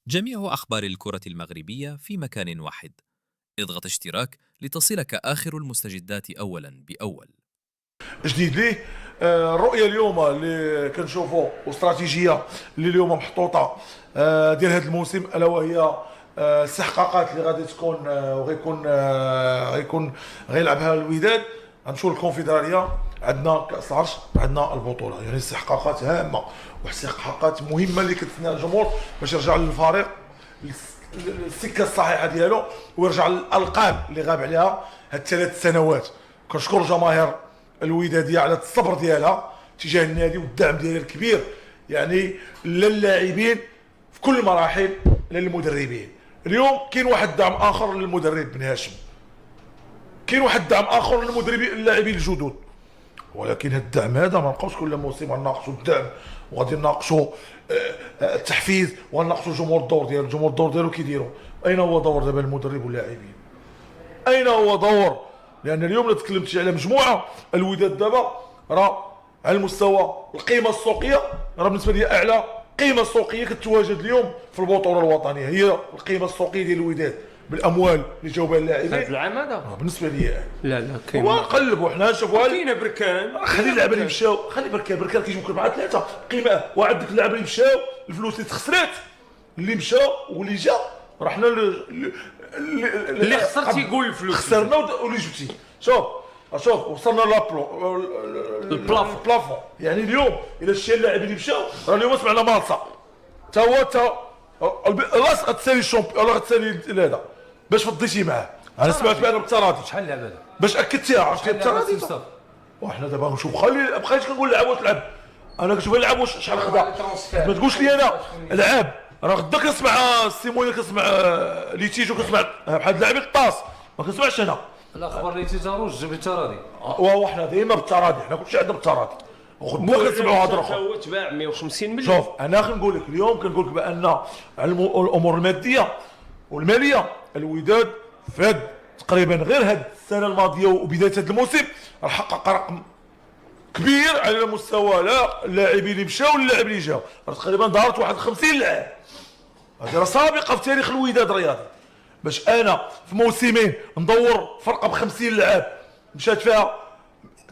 جميع أخبار الكرة المغربية في مكان واحد. اضغط اشتراك لتصلك آخر المستجدات أولا بأول. جديد ليه. الرؤيه اليوم اللي كنشوفوا واستراتيجيه اللي اليوم محطوطه ديال هذا الموسم، الا وهي الاستحقاقات اللي غادي تكون غيكون غيلعبها الوداد. غنمشيو للكونفدراليه، عندنا كاس العرش، عندنا البطوله، يعني استحقاقات هامه واستحقاقات مهمه اللي كتسنى الجمهور باش يرجع للفريق السكه الصحيحه ديالو ويرجع للالقاب اللي غاب عليها هاد 3 سنوات. كنشكر جماهير الوداديه على الصبر ديالها تجاه النادي والدعم ديالها الكبير، يعني للاعبين في كل المراحل، للمدربين. اليوم كاين واحد الدعم اخر للمدرب بن هاشم، كاين واحد الدعم اخر للمدربين اللاعبين الجدد، ولكن هذا الدعم هذا ما نبقاوش كل موسم غنناقشوا الدعم وغادي نناقشوا التحفيز ونناقشوا الجمهور. الجمهور الدور ديالو كيديروا. اين هو دور دابا المدرب واللاعبين؟ اين هو دور؟ لان اليوم اللي تكلمت على مجموعه الوداد دابا راه على المستوى القيمه السوقيه، راه بالنسبه لي اعلى قيمه سوقيه كتواجد اليوم في البطوله الوطنيه هي القيمه السوقيه ديال الوداد بالاموال اللي جاوا بها اللاعبين هذا العام هذا. بالنسبه لي لا كاين ونقلبوا حنا نشوفوا كاينه بركان. خلي اللعبه اللي مشاو، خلي بركان كيجيو مع 3 قيمه، وعندك اللعبه اللي مشاو الفلوس اللي تخسرات اللي مشى واللي جا، راه حنا اللي خسرتي يقول الفلوس خسرنا واللي جبتي. شوف وصلنا البلافون. يعني اليوم الا شتي اللاعبين اللي مشاو، راه اليوم سمعنا مالصا تا راس غتسالي الشامبيون، ولا غتسالي هذا باش فضيتي معاه. انا سمعت بان بالتراضي شحال اللعبه هذا باش اكدتيها عرفتي بالتراضي. مصطفى؟ وحنا دابا نشوف، خلي بقيت كنقول لعب واش لعب، انا كنشوف يلعب واش شحال خدا. ما تقولش لي انا لعب، راه غدا كنسمع السيموني، كنسمع ليتيجو، كنسمع بحال اللاعبين الطاس، ما كنسمعش انا الاخبار اللي تيتاروج بالتراضي. وحنا ديما بالتراضي، حنا كلشي عندنا بالتراضي وخدنا كنسمعوا هضره اخرى. هو تباع 150 مليون. شوف انا كنقول لك اليوم، كنقول لك بان على الامور الماديه والماليه الوداد فاد تقريبا غير هاد السنه الماضيه وبدايه هذا الموسم راه حقق رقم كبير على مستوى لا اللاعبين اللي مشاو واللاعبين اللي جاو، راه تقريبا ظهرت واحد 50 لاعب. هذه راه سابقه في تاريخ الوداد الرياضي، باش انا في موسمين ندور فرقه ب 50 لاعب مشات فيها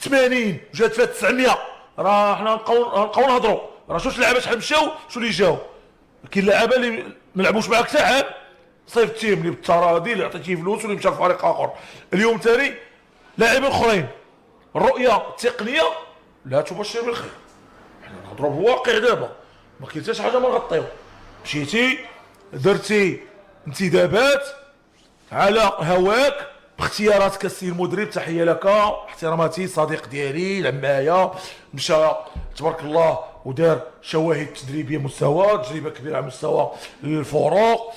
80 وجات فيها 900، راه حنا نبقاو نهضروا. راه شوف اللعابه شحال مشاو شو اللي جاو. كاين لعابه اللي ما لعبوش معاك حتى عام، صيفط تيم اللي بالتراضي اللي عطيتيه فلوس واللي مشى لفريق اخر. اليوم ثاني لاعبين اخرين الرؤيه التقنيه لا تبشر بالخير. حنا نهضروا بواقع دابا، ما كاين حتى شي حاجه ما نغطيو. مشيتي درتي انتدابات على هواك باختياراتك السي المدرب، تحيه لك احتراماتي، صديق ديالي لمايا، مشى تبارك الله ودار شواهد تدريبيه مستوى، تجربه كبيره على مستوى الفروق،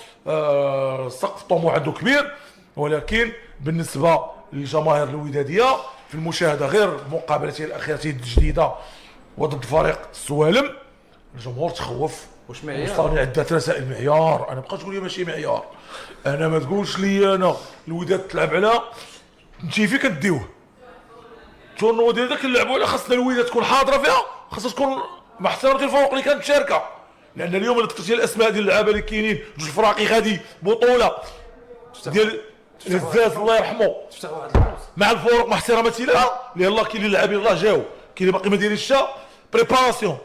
سقف الطموح عنده كبير. ولكن بالنسبه للجماهير الوداديه في المشاهده غير مقابلته الاخيره الجديده وضد فريق السوالم، الجمهور تخوف. واش معيار؟ وصلني عده رسائل معيار، انا بقى تقول لي ماشي معيار. انا ما تقولش لي انا الوداد تلعب على نتيفي كديوه التورنوا ديال داك نلعبوا على، خاصنا الوداد تكون حاضره فيها، خاصها تكون مع احترامي الفرق اللي كانت مشاركه. لان اليوم اللي ذكرتي الاسماء ديال اللعابه اللي كاينين، جوج فراقي غادي بطوله ديال الزاز الله يرحمه تفتح واحد القوس مع الفرق مع احتراماتي لها، اللي يلاه كاين اللي لاعبين الله جاو، كاين اللي باقي ما دايرينش بريباراسيون.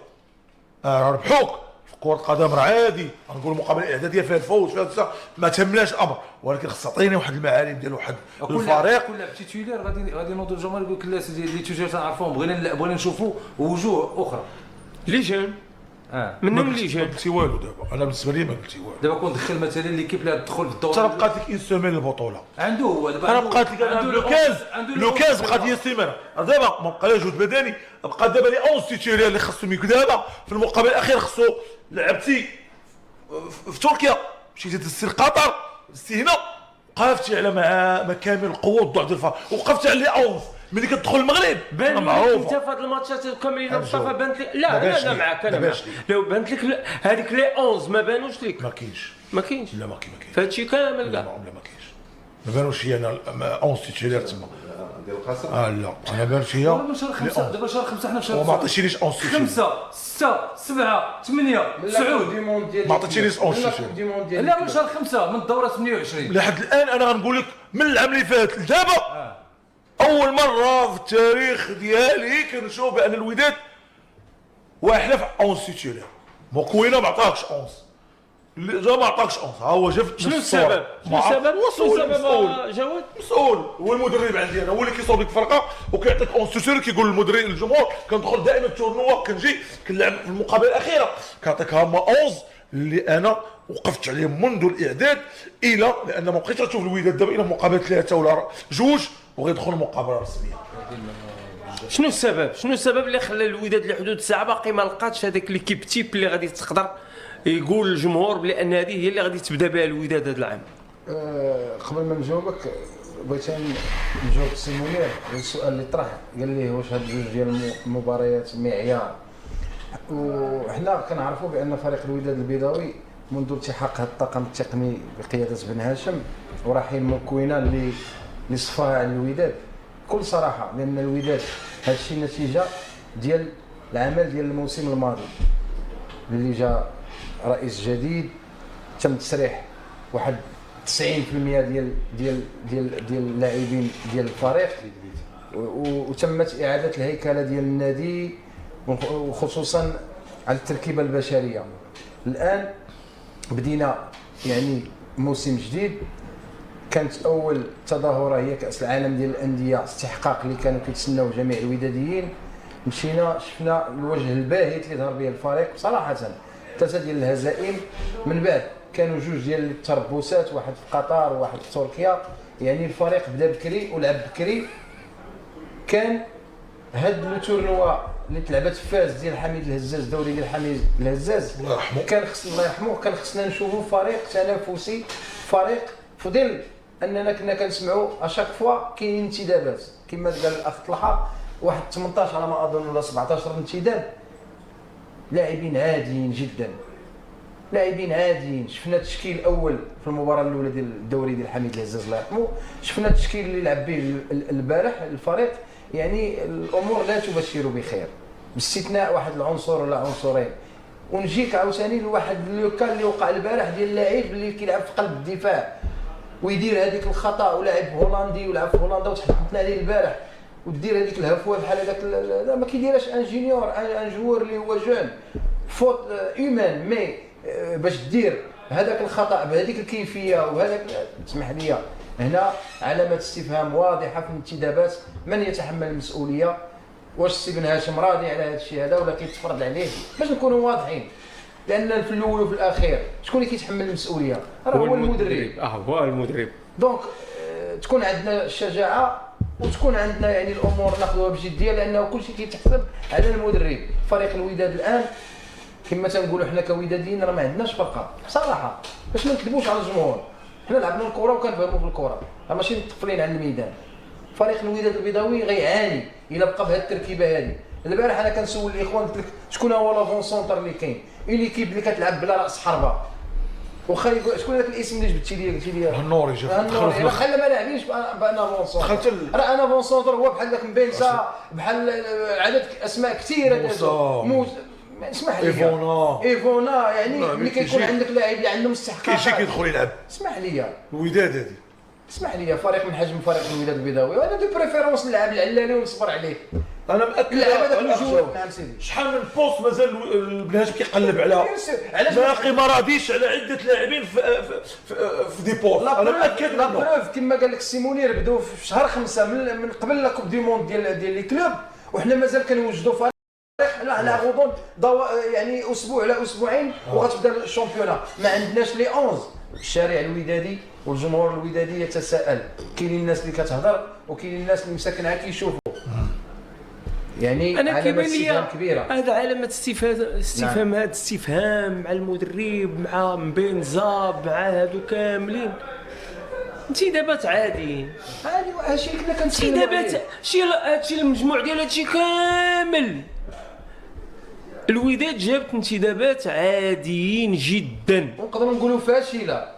راه ربحوك في كرة القدم، راه عادي نقول مقابله اعداديه فيها الفوز فيها ما تهمناش الامر، ولكن خص تعطيني واحد المعالم ديال واحد الفريق. كل لاعب تيتولير غادي نوضوا الجمهور يقول لك لا سيدي اللي تيتولير تنعرفوهم، بغينا نشوفوا وجوه اخرى. ليجان منهم اللي ما قلتي والو دابا، انا بالنسبه لي ما قلتي والو. دابا كون دخل مثلا ليكيب اللي تدخل في الدور، ترى بقات لك ان سومين البطوله، عنده هو دابا انا بقات لك لو كاز بقات لي سيمانه دابا ما بقى لا جهد بدني، بقى دابا لي 11 تيتولير اللي خصهم يكون دابا في المقابله الاخير. خصو لعبتي في تركيا، مشيتي تسي قطر تسي هنا، وقفتي على مكامن القوه والضعف ديال الفريق، وقفتي على لي 11 ملي كتدخل المغرب بان معروفه. انت في هاد الماتشات كاملين مصطفى بانت لك ما لا معاك انا باش معاك. لو بانت لك هذيك لي 11 ما بانوش لك، ما كاينش ما كاينش لا ما كاينش فهادشي كامل لا كاع. ما كاينش ما بانوش لي انا 11 تيتولير تما ديال القصر. لا انا بان فيا دابا شهر 5 دابا شهر 5 حنا في شهر وما عطيتينيش 11 تيتولير 5 6 7 8 9 ما عطيتينيش 11 تيتولير. لا من شهر 5 من الدوره 28. لحد الان انا غنقول لك من العام اللي فات لدابا اول مره في التاريخ ديالي كنشوف بان الوداد واحنا في 11 تيتولير. موكوينا ما عطاكش 11 جا ما عطاكش 11 ها هو جا شنو السبب؟ شنو السبب جواد؟ مسؤول هو المدرب عندي انا، هو اللي كيصاوب لك الفرقه وكيعطيك 11 تيتولير. كيقول المدرب للجمهور كندخل دائما التورنوا كنجي كنلعب في المقابله الاخيره كنعطيك هما 11 اللي انا وقفت عليهم منذ الاعداد الى لان ما بقيتش غتشوف الوداد دابا الى مقابله 3 ولا 2 وغيدخل مقابله رسميه. شنو السبب؟ شنو السبب اللي خلى الوداد لحدود الساعه باقي ما لقاتش هذاك ليكيب تيب اللي غادي تقدر يقول للجمهور بلي ان هذه هي اللي غادي تبدا بها الوداد هذا العام؟ قبل ما نجاوبك بغيت نجاوب السي منير على السؤال اللي طرح، قال لي واش هاد جوج ديال المباريات معيار. وحنا كنعرفوا بان فريق الوداد البيضاوي منذ التحاق هذا الطاقم التقني بقياده بن هاشم ورحيل مكوينه اللي صفاها على الوداد بكل صراحه، لان الوداد هذا الشيء نتيجه ديال العمل ديال الموسم الماضي اللي جا رئيس جديد، تم تسريح واحد 90% ديال اللاعبين ديال الفريق، وتمت اعاده الهيكله ديال النادي وخصوصا على التركيبه البشريه. الان بدينا يعني موسم جديد، كانت اول تظاهره هي كاس العالم ديال الانديه، استحقاق اللي كانوا كيتسناو جميع الوداديين. مشينا شفنا الوجه الباهت اللي ظهر به الفريق صراحه، 3 ديال الهزائم من بعد كانوا 2 ديال التربصات، واحد في قطر وواحد في تركيا. يعني الفريق بدا بكري ولعب بكري. كان هاد لو تورنوا اللي تلعبت في فاس ديال حميد الهزاز، دوري ديال حميد الهزاز، الله يرحمه كان خص الله يرحمه، كان خصنا نشوفوا فريق تنافسي، فريق في ظل اننا كنا كنسمعوا اشاك فوا كاينين انتدابات كما قال الاخ طلحه، واحد 18 على ما اظن ولا 17 انتداب. لاعبين عاديين جدا، لاعبين عاديين. شفنا التشكيل الاول في المباراه الاولى ديال الدوري ديال حميد الهزاز الله يرحمه، شفنا التشكيل اللي لعب به البارح الفريق. يعني الامور لا تبشر بخير باستثناء واحد العنصر ولا عنصرين. ونجيك عاوتاني لواحد لوكال اللي وقع البارح ديال اللاعب اللي كيلعب في قلب الدفاع ويدير هذيك الخطا، ولاعب هولندي ولعب في هولندا وتحدثنا عليه البارح، ودير هذيك الهفوه بحال هذاك. لا ما كيديرهاش انجينيور، ان جوور اللي هو جون فوت هيومان، مي باش دير هذاك الخطا بهذيك الكيفيه وهذاك، اسمح لي هنا علامه استفهام واضحه في الانتدابات. من يتحمل المسؤوليه؟ واش السي بن هاشم راضي على هذا الشيء هذا ولا كيتفرض عليه؟ باش نكونوا واضحين، لان في الاول وفي الاخير شكون اللي كيتحمل المسؤوليه؟ راه هو المدرب. هو المدرب. دونك تكون عندنا الشجاعه وتكون عندنا يعني الامور ناخذوها بجديه، لانه كل شيء كيتحسب على المدرب. فريق الوداد الان كما تنقولوا حنا كوداديين راه ما عندناش فرقه بصراحه، باش ما نكذبوش على الجمهور. حنا لعبنا الكره وكنفهموا في الكره، راه ماشي متطفلين على الميدان. فريق الوداد البيضاوي غيعاني الا بقى بهذه التركيبه هذه. البارح انا كنسول الاخوان قلت لك شكون هو لافون سونتر اللي كاين؟ اون ليكيب اللي كتلعب بلا راس حربه. واخا شكون هذاك الاسم اللي جبتي لي قلتي لي النوري جا النوري، خلى ما لاعبينش بانا فون سونتر. راه انا فون سونتر هو بحال داك مبينسا، بحال عدد اسماء كثيره دازو. اسمح لي ايفونا يعني ملي كيكون عندك لاعب اللي عنده مستحقات كيجي كيدخل يلعب. اسمح لي الوداد هذه، اسمح لي فريق من حجم فريق الوداد البيضاوي، وانا دو بريفيرونس نلعب العلالي ونصبر عليه. انا مأكد نلعب هذاك الجو. نعم سيدي. شحال من بوست مازال ابن هاشم كيقلب على باقي ما راضيش على عده لاعبين في دي بوست. انا مأكد لا بروف كما قال لك السي منير، بداو في شهر 5 من قبل لا كوب دي موند ديال لي كلوب، وحنا مازال كنوجدوا فريق على غضون يعني اسبوع على اسبوعين وغتبدا الشامبيونا. ما عندناش لي 11. الشارع الودادي والجمهور الودادي يتساءل، كاينين الناس اللي كتهضر وكاينين الناس اللي مساكنها كيشوفوا. يعني انا كيبان لي كبيره هذا علامه استفهام. هذا استفهام مع المدرب، مع مبينزا، مع هادو كاملين. انتدابات عاديين، هادشي اللي كنا كنتسناو. انتدابات هادشي المجموع ديال هادشي كامل. الوداد جابت انتدابات عاديين جدا، ونقدروا نقولوا فاشله.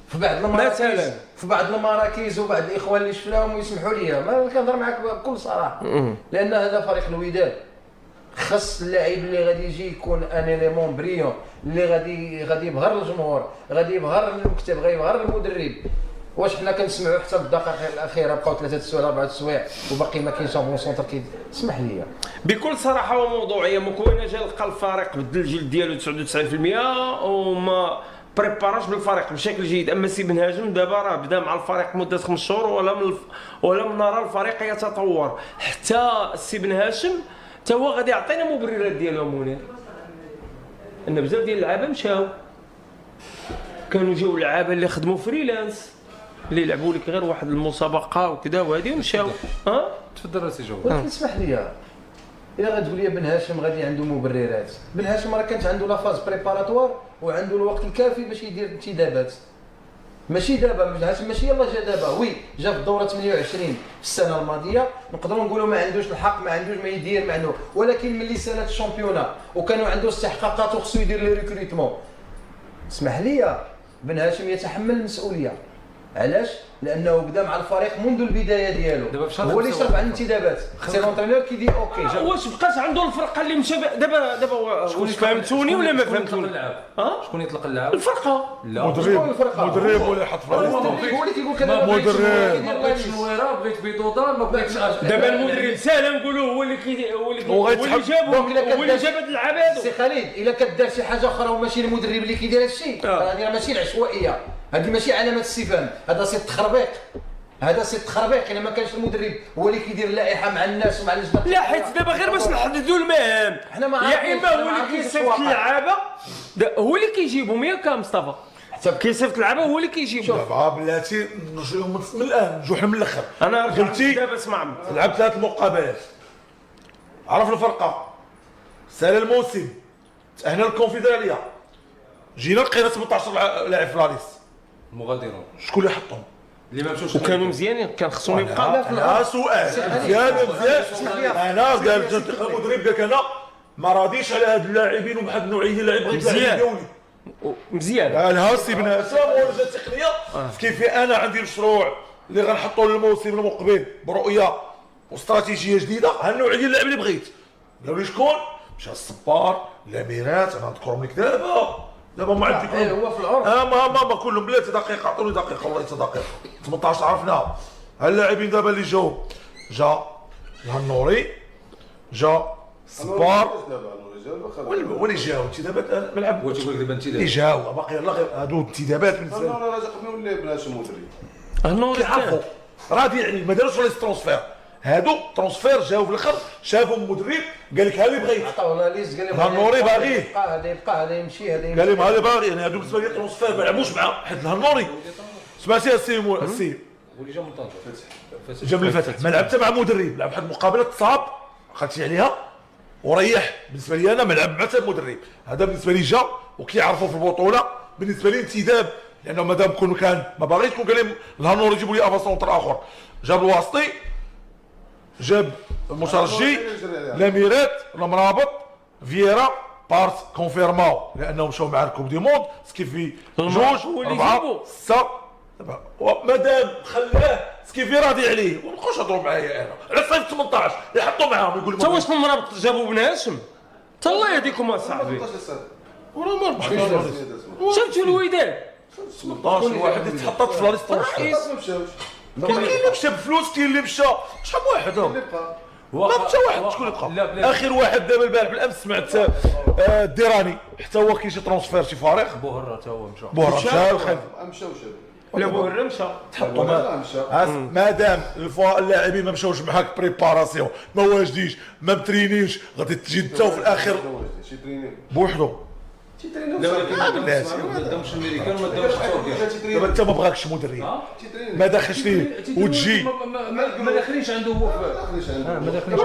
في بعض المراكز في بعض المراكز وبعض الاخوان اللي شفناهم ويسمحوا لي ما كنهضر معاك بكل صراحه، لان هذا فريق الوداد خص اللاعب اللي غادي يجي يكون ان اليمون بريون، اللي غادي يبهر الجمهور، غادي يبهر المكتب، غادي يبهر المدرب. واش حنا كنسمعوا حتى بالدقائق الاخيره بقاو 3 سوايع 4 سوايع وباقي ما كاينش بون سونتر اسمح لي بكل صراحه وموضوعيه. مكونه جا لقى الفريق بدل الجيل ديالو 99% وما بريباراش بالفريق بشكل جيد. اما سي بن هاشم دابا راه بدا مع الفريق مده 5 شهور ولم نرى الفريق يتطور. حتى السي بن هاشم حتى هو غادي يعطينا مبررات ديالو منير، ان بزاف ديال اللعابه مشاو، كانوا جاو لعابه اللي خدموا فريلانس اللي يلعبوا لك غير واحد المسابقه وكذا وهذه مشاو. تفضل سي جو. ولكن اسمح لي الا غتقول لي بن هاشم غادي عنده مبررات، بن هاشم راه كانت عنده لا فاز بريباراتوار وعنده الوقت الكافي باش يدير انتدابات. ماشي دابا بن هاشم ماشي يلاه جا دابا، وي جا في الدوره 28 في السنه الماضيه، نقدروا نقولوا ما عندوش الحق، ما عندوش ما يدير، ما عنده، ولكن ملي سالت الشامبيونا وكانوا عنده استحقاقات وخصو يدير لي ريكروتمون، اسمح لي بن هاشم يتحمل المسؤوليه. علاش؟ لانه بدا مع الفريق منذ البدايه ديالو، هو اللي شرف على الانتدابات، سي لونترينور كيدي اوكي. واش بقاش عنده الفرقه اللي مشى دابا واش فهمتوني ولا ما فهمتوني؟ شكون يطلق اللاعب؟ الفرقه لا مدرب ولا حط هو اللي كيقول كذا مدرب. ما بغيتش نويره، بغيت بيضوضه، ما بغيتش دابا المدرب سهل نقولوا هو اللي جاب هاد اللعابه هادو. سي خالد الا كدار شي حاجه اخرى وماشي المدرب اللي كيدير هادشي، هذه ماشي العشوائيه، هذه ماشي علامه استفهام، هذا سي التخربيق، هذا سي التخربيق. الا ما كانش المدرب هو اللي كيدير اللائحه مع الناس ومع اللجنه، لا حيت دابا غير باش نحددوا المهام، حنا ما يا اما هو اللي كيصيفط اللعابه هو اللي كيجيبهم ياك مصطفى، كيصيفط اللعابه هو اللي كيجيبهم. دابا بلاتي نرجعوا من الان نجوح من الاخر. انا قلتي دابا اسمع لعبت 3 مقابلات، عرف الفرقه، سال الموسم، تاهلنا للكونفدراليه، جينا لقينا 18 لاعب في لاليس المغادرون شكون اللي حطهم؟ اللي ما مشاوش وكانوا مزيانين، كان خصهم يبقاو. لا سؤال مزيان انا قال المدرب قال لك انا ما راضيش على هاد اللاعبين وبواحد النوعيه ديال اللاعب بغيت لاعب دولي مزيان. قالها السي بن هاشم ولجنه التقنيه كيف انا عندي مشروع اللي غنحطوا للموسم المقبل برؤيه واستراتيجيه جديده، ها النوعيه ديال اللاعب اللي بغيت. قالوا لي شكون؟ مشى الصبار، الاميرات، انا نذكرهم لك دابا ما عندي كلهم. هو في العرف ما كلهم بلاتي دقيقه، عطوني دقيقه والله دقيقه. 18 عرفناهم. اللاعبين دابا اللي جا الهنوري، جا الصبار، واللي جاو انتدابات ملعب. هو تيقول لك دابا اللي جاو باقي يلاه هادو انتدابات بالنسبه لي. راه قبل ولا بلاش مدري النور كيعرفوا راضي يعني ما داروش ولا ترونسفير، هادو ترونسفير جاو في الاخر شافوا المدرب قال لك ها اللي بغيت، عطاونا ليست، قال ها النوري باغي، هذا يبقى هذا يمشي هذا يمشي، قال لهم ها اللي باغي. يعني هادو بالنسبه لي ترونسفير ما لعبوش معاه، حيت الهنوري سمعتي السي واللي جا من طنجه جاب لي الفتح ما لعب حتى مع مدرب، لعب واحد المقابله تصاب خدتي عليها وريح. بالنسبه لي انا ما لعب مع حتى المدرب، هذا بالنسبه لي جا وكيعرفوا في البطوله. بالنسبه لي انتداب، لانه مادام كان ما باغيش يكون قال لي الهنوري يجيبوا لي افاسونتر اخر، جاب الواسطي، جاب المترجي، الاميرات، المرابط، فييرا، بارت كونفيرماو لانهم مشاو مع الكوب دي موند سكيفي 2 4 6. مادام خلاه سكيفي راضي عليه وما نبقاوش نهضروا معايا انا على صيف 18 يحطوا معاهم يقولوا تا واش المرابط جابوا بن هاشم؟ تا الله يهديكم اصاحبي، ولا ما ربحش شفتوا الوداد 18 واحد اللي تحطت في لاريست رئيس. كاين اللي مشى بفلوس، كاين اللي مشى شحال من واحد ما مشى واحد. شكون يبقى اخر واحد دابا البارح بالامس سمعت الديراني حتى هو كاين شي ترونسفير شي فارغ بوهره تا هو مشى مشى الخير مشاو لا بوهره مشى تحطوا مادام اللاعبين ما مشاوش معاك بريباراسيون ما واجديش ما مترينيش غادي تجي انت وفي الاخر بوحدو. ما داوش الامريكان وما داوش التركيان. دابا انت ما بغاكش مدرب ما داخلش ليه وتجي ما داخلينش عنده هو ما داخلينش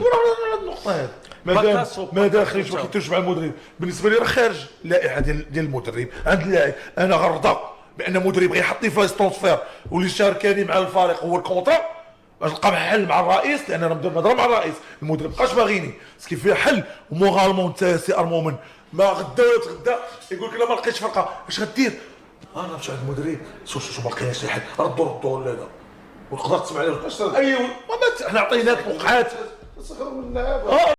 وراه النقطه هذه مادام ما داخلينش ما كيتوش مع المدرب. بالنسبه لي راه خارج اللائحه ديال المدرب عند اللاعب. انا غنرضى بان مدرب غيحطني في ترونسفير واللي شاركاني مع الفريق هو الكونترا باش نلقى حل مع الرئيس، لان انا نهضر مع الرئيس. المدرب مابقاش باغيني سكي فيه حل. ومورالمون انت سي ارمومن ما غدا ولا تغدا يقول لك لا ما لقيتش فرقه، اش غدير؟ انا مشى عند المدرب شو ما لقيناش شي حد ردوا ولا لا وتقدر تسمع عليه ايوا ما احنا عطيناك وقعات سخروا من اللعابه.